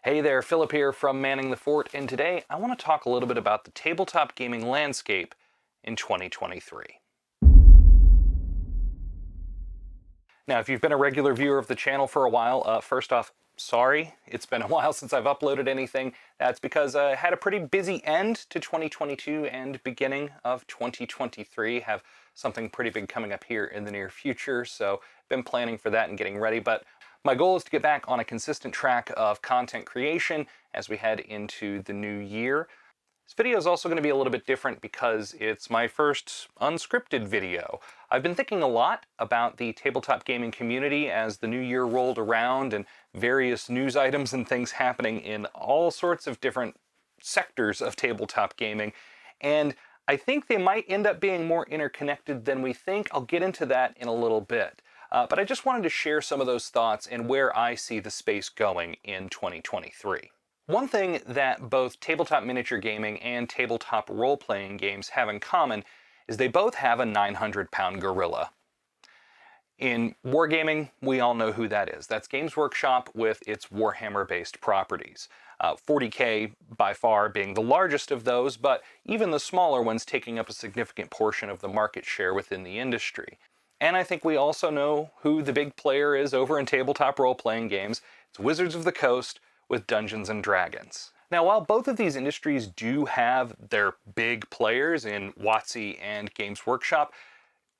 Hey there, Philip here from Manning the Fort, and today I want to talk a little bit about the tabletop gaming landscape in 2023. Now, if you've been a regular viewer of the channel for a while, first off, sorry, it's been a while since I've uploaded anything. That's because I had a pretty busy end to 2022 and beginning of 2023. Have something pretty big coming up here in the near future, so been planning for that and getting ready, but my goal is to get back on a consistent track of content creation as we head into the new year. This video is also going to be a little bit different because it's my first unscripted video. I've been thinking a lot about the tabletop gaming community as the new year rolled around and various news items and things happening in all sorts of different sectors of tabletop gaming. And I think they might end up being more interconnected than we think. I'll get into that in a little bit. But I just wanted to share some of those thoughts and where I see the space going in 2023. One thing that both tabletop miniature gaming and tabletop role-playing games have in common is they both have a 900-pound gorilla. In wargaming, we all know who that is. That's Games Workshop with its Warhammer-based properties. 40K by far being the largest of those, but even the smaller ones taking up a significant portion of the market share within the industry. And I think we also know who the big player is over in tabletop role-playing games. It's Wizards of the Coast with Dungeons and Dragons. Now, while both of these industries do have their big players in WotC and Games Workshop,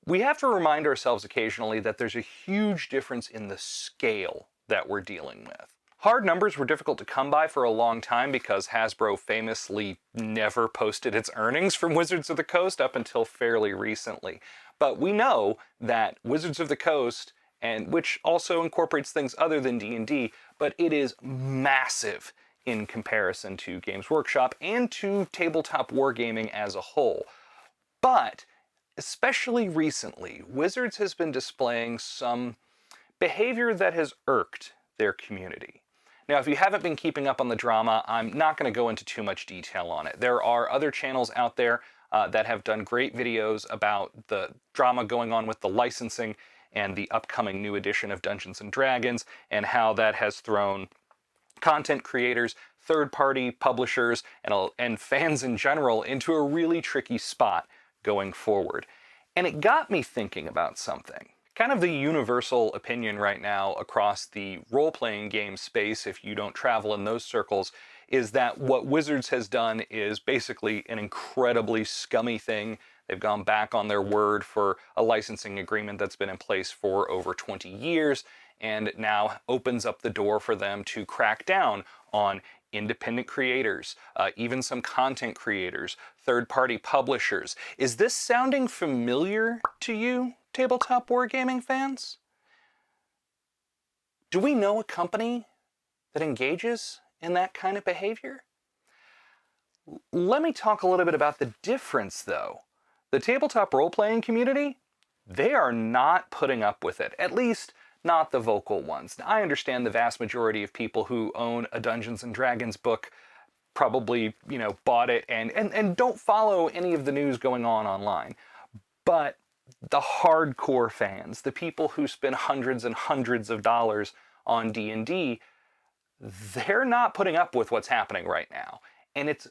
we have to remind ourselves occasionally that there's a huge difference in the scale that we're dealing with. Hard numbers were difficult to come by for a long time because Hasbro famously never posted its earnings from Wizards of the Coast up until fairly recently. But we know that Wizards of the Coast, and which also incorporates things other than D&D, but it is massive in comparison to Games Workshop and to tabletop wargaming as a whole. But especially recently, Wizards has been displaying some behavior that has irked their community. Now, if you haven't been keeping up on the drama, I'm not going to go into too much detail on it. There are other channels out there that have done great videos about the drama going on with the licensing and the upcoming new edition of Dungeons and Dragons, and how that has thrown content creators, third-party publishers, and fans in general into a really tricky spot going forward. And it got me thinking about something. Kind of the universal opinion right now across the role-playing game space, if you don't travel in those circles, is that what Wizards has done is basically an incredibly scummy thing. They've gone back on their word for a licensing agreement that's been in place for over 20 years, and now opens up the door for them to crack down on independent creators, even some content creators, third-party publishers. Is this sounding familiar to you, tabletop wargaming fans? Do we know a company that engages in that kind of behavior? Let me talk a little bit about the difference, though. The tabletop role-playing community, they are not putting up with it, at least not the vocal ones. Now, I understand the vast majority of people who own a Dungeons and Dragons book probably, bought it and don't follow any of the news going on online. But the hardcore fans, the people who spend hundreds and hundreds of dollars on D&D, they're not putting up with what's happening right now. And it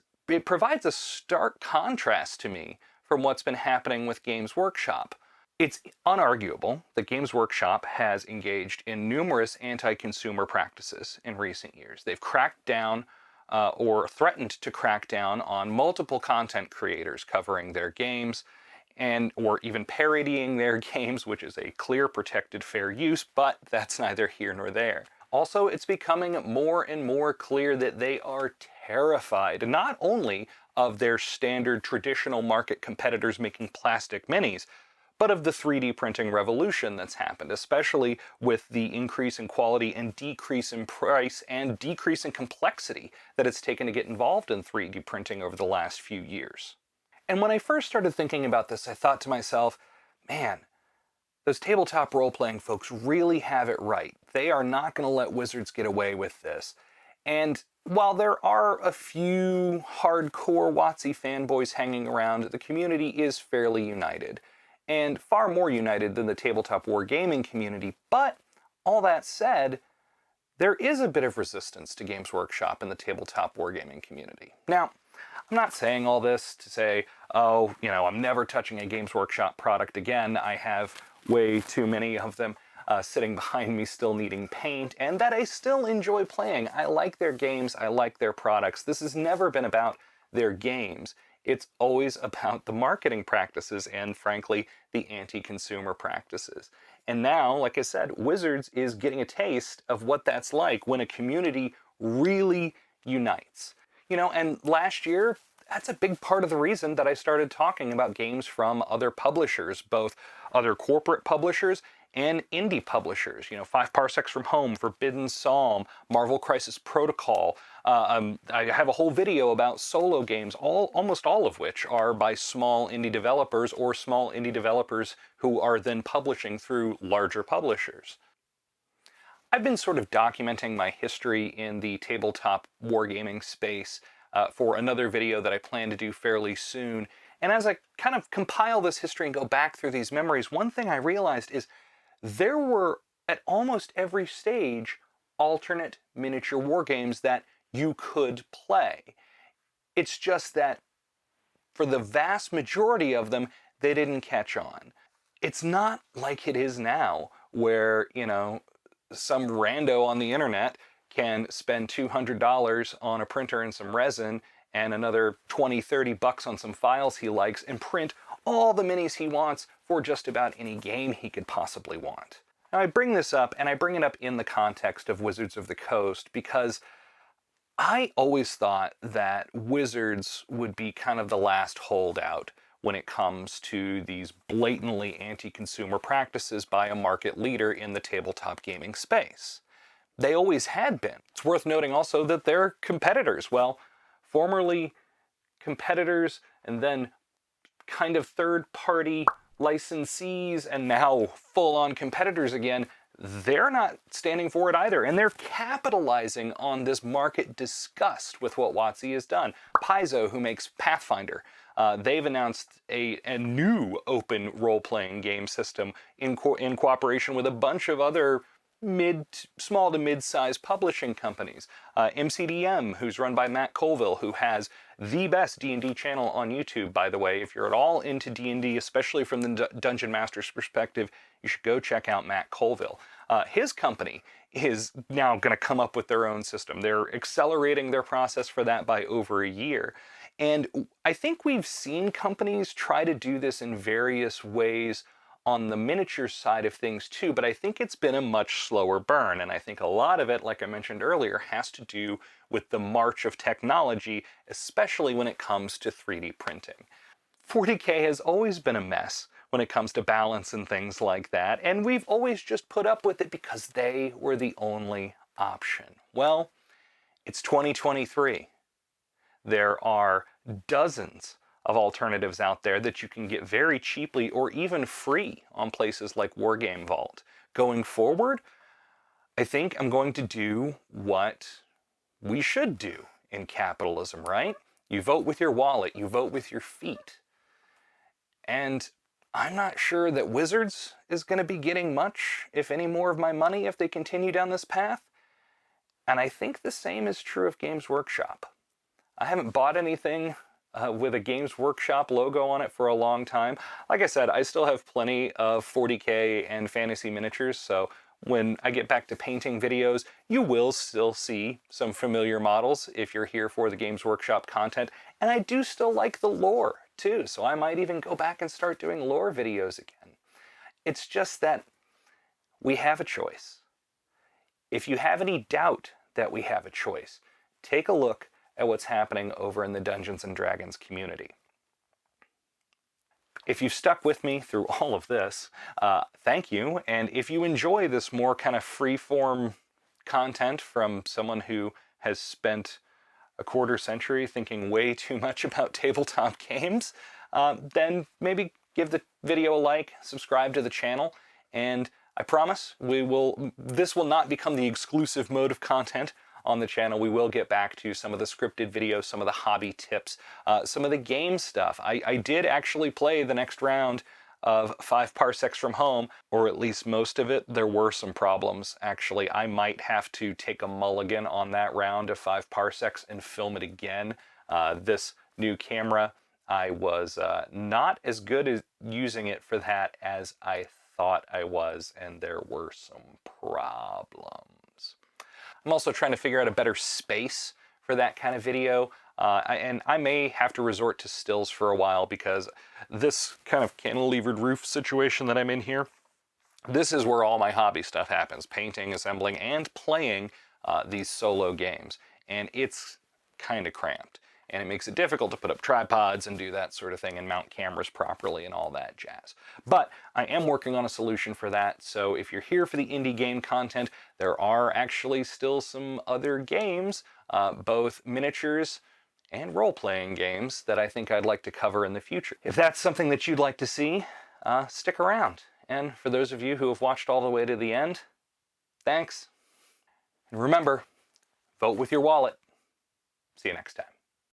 provides a stark contrast to me from what's been happening with Games Workshop. It's unarguable that Games Workshop has engaged in numerous anti-consumer practices in recent years. They've cracked down or threatened to crack down on multiple content creators covering their games or even parodying their games, which is a clear protected fair use, but that's neither here nor there. Also, it's becoming more and more clear that they are terrified not only of their standard traditional market competitors making plastic minis, but of the 3D printing revolution that's happened, especially with the increase in quality and decrease in price and decrease in complexity that it's taken to get involved in 3D printing over the last few years. And when I first started thinking about this, I thought to myself, man, those tabletop role-playing folks really have it right. They are not going to let Wizards get away with this. And while there are a few hardcore WotC fanboys hanging around, the community is fairly united, and far more united than the tabletop wargaming community. But all that said, there is a bit of resistance to Games Workshop in the tabletop wargaming community. Now, I'm not saying all this to say, oh, I'm never touching a Games Workshop product again. I have way too many of them sitting behind me still needing paint, and that I still enjoy playing. I like their games, I like their products. This has never been about their games. It's always about the marketing practices and, frankly, the anti-consumer practices. And now, like I said, Wizards is getting a taste of what that's like when a community really unites. And last year, that's a big part of the reason that I started talking about games from other publishers, both other corporate publishers and indie publishers. 5 Parsecs from Home, Forbidden Psalm, Marvel Crisis Protocol. I have a whole video about solo games, almost all of which are by small indie developers or small indie developers who are then publishing through larger publishers. I've been sort of documenting my history in the tabletop wargaming space for another video that I plan to do fairly soon. And as I kind of compile this history and go back through these memories, one thing I realized is there were, at almost every stage, alternate miniature wargames that you could play. It's just that for the vast majority of them, they didn't catch on. It's not like it is now, where, some rando on the internet can spend $200 on a printer and some resin and another $20-30 on some files he likes and print all the minis he wants for just about any game he could possibly want. Now I bring this up, and I bring it up in the context of Wizards of the Coast, because I always thought that Wizards would be kind of the last holdout when it comes to these blatantly anti-consumer practices by a market leader in the tabletop gaming space. They always had been. It's worth noting also that they're competitors. Well, formerly competitors and then kind of third-party licensees and now full-on competitors again, they're not standing for it either. And they're capitalizing on this market disgust with what WotC has done. Paizo, who makes Pathfinder, they've announced a new open role-playing game system in cooperation with a bunch of other small to mid-sized publishing companies. MCDM, who's run by Matt Colville, who has the best D&D channel on YouTube, by the way. If you're at all into D&D, especially from the Dungeon Master's perspective, you should go check out Matt Colville. His company is now going to come up with their own system. They're accelerating their process for that by over a year. And I think we've seen companies try to do this in various ways on the miniature side of things too, but I think it's been a much slower burn, and I think a lot of it, like I mentioned earlier, has to do with the march of technology, especially when it comes to 3D printing. 40K has always been a mess when it comes to balance and things like that, and we've always just put up with it because they were the only option. Well, it's 2023. There are dozens of alternatives out there that you can get very cheaply or even free on places like Wargame Vault. Going forward, I think I'm going to do what we should do in capitalism, right? You vote with your wallet, you vote with your feet. And I'm not sure that Wizards is going to be getting much, if any more of my money, if they continue down this path. And I think the same is true of Games Workshop. I haven't bought anything with a Games Workshop logo on it for a long time. Like I said, I still have plenty of 40K and fantasy miniatures, so when I get back to painting videos, you will still see some familiar models if you're here for the Games Workshop content. And I do still like the lore, too, so I might even go back and start doing lore videos again. It's just that we have a choice. If you have any doubt that we have a choice, take a look at what's happening over in the Dungeons & Dragons community. If you've stuck with me through all of this, thank you. And if you enjoy this more kind of free-form content from someone who has spent a quarter century thinking way too much about tabletop games, then maybe give the video a like, subscribe to the channel, and I promise this will not become the exclusive mode of content on the channel. We will get back to some of the scripted videos, some of the hobby tips, some of the game stuff. I did actually play the next round of 5 parsecs from home, or at least most of it, there were some problems. Actually, I might have to take a mulligan on that round of 5 parsecs and film it again. This new camera, I was not as good at using it for that as I thought I was, and there were some problems. I'm also trying to figure out a better space for that kind of video, and I may have to resort to stills for a while because this kind of cantilevered roof situation that I'm in here, this is where all my hobby stuff happens, painting, assembling, and playing these solo games, and it's kind of cramped. And it makes it difficult to put up tripods and do that sort of thing and mount cameras properly and all that jazz. But I am working on a solution for that, so if you're here for the indie game content, there are actually still some other games, both miniatures and role-playing games, that I think I'd like to cover in the future. If that's something that you'd like to see, stick around. And for those of you who have watched all the way to the end, thanks. And remember, vote with your wallet. See you next time.